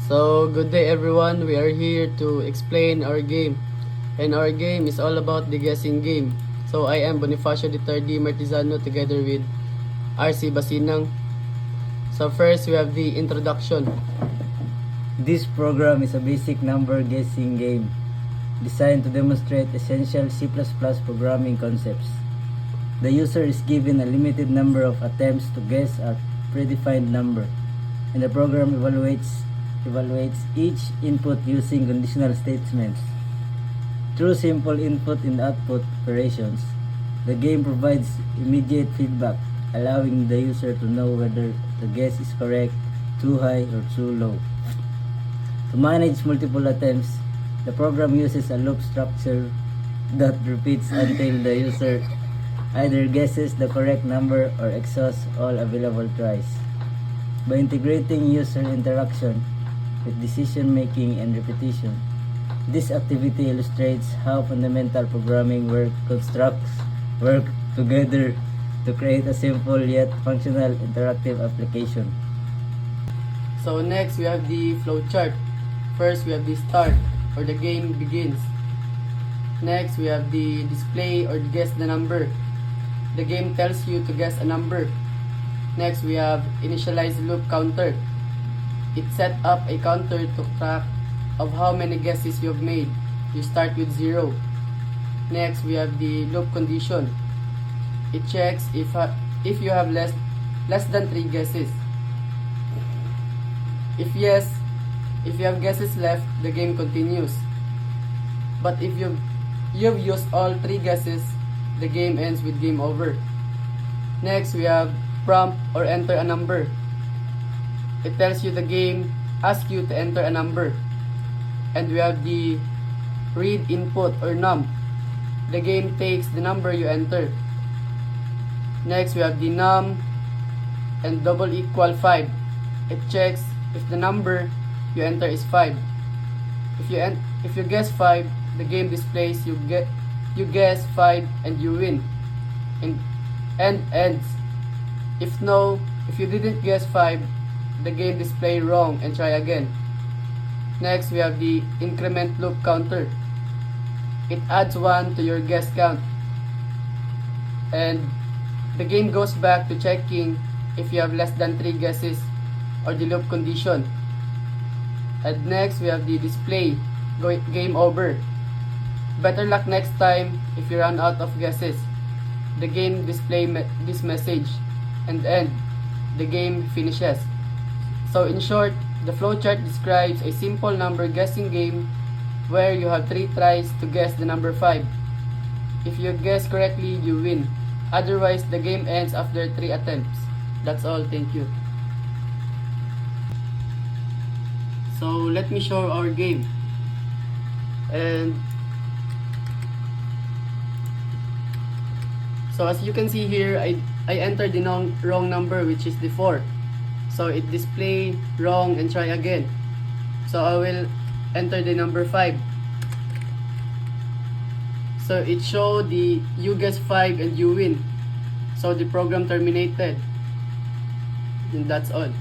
So, good day everyone. We are here to explain our game. And our game is all about the guessing game. So, I am Bonifacio D. Martizano together with RC Basinang. So, first we have the introduction. This program is a basic number guessing game designed to demonstrate essential C++ programming concepts. The user is given a limited number of attempts to guess a predefined number, and the program evaluates each input using conditional statements. Through simple input and output operations, the game provides immediate feedback, allowing the user to know whether the guess is correct, too high, or too low. To manage multiple attempts, the program uses a loop structure that repeats until the user either guesses the correct number or exhausts all available tries. By integrating user interaction with decision making and repetition, this activity illustrates how fundamental programming constructs work together to create a simple yet functional interactive application. So, next we have the flowchart. First, we have the start or the game begins. Next, we have the display or guess the number. The game tells you to guess a number. Next, we have initialize loop counter. It set up a counter to track of how many guesses you have made. You start with 0. Next, we have the loop condition. It checks if you have less than 3 guesses. If yes, if you have guesses left, the game continues. But if you've used all 3 guesses, the game ends with game over. Next, we have prompt or enter a number. It tells you the game asks you to enter a number. And we have the read input or num. The game takes the number you enter. Next, we have the num and double equal 5. It checks if the number you enter is 5. If you guess 5, the game displays you guess 5 and you win. And ends. If you didn't guess 5, the game display wrong and try again. Next, we have the increment loop counter. It adds 1 to your guess count. And the game goes back to checking if you have less than 3 guesses or the loop condition. And next, we have the display game over. Better luck next time if you run out of guesses. The game display this message and end. The game finishes. So in short, the flowchart describes a simple number guessing game where you have 3 tries to guess the number 5. If you guess correctly, you win. Otherwise, the game ends after 3 attempts. That's all. Thank you. So let me show our game. And so as you can see here, I entered the wrong number, which is the 4. So it display wrong and try again. So I will enter the number 5. So it showed the you guess 5 and you win. So the program terminated. And that's all.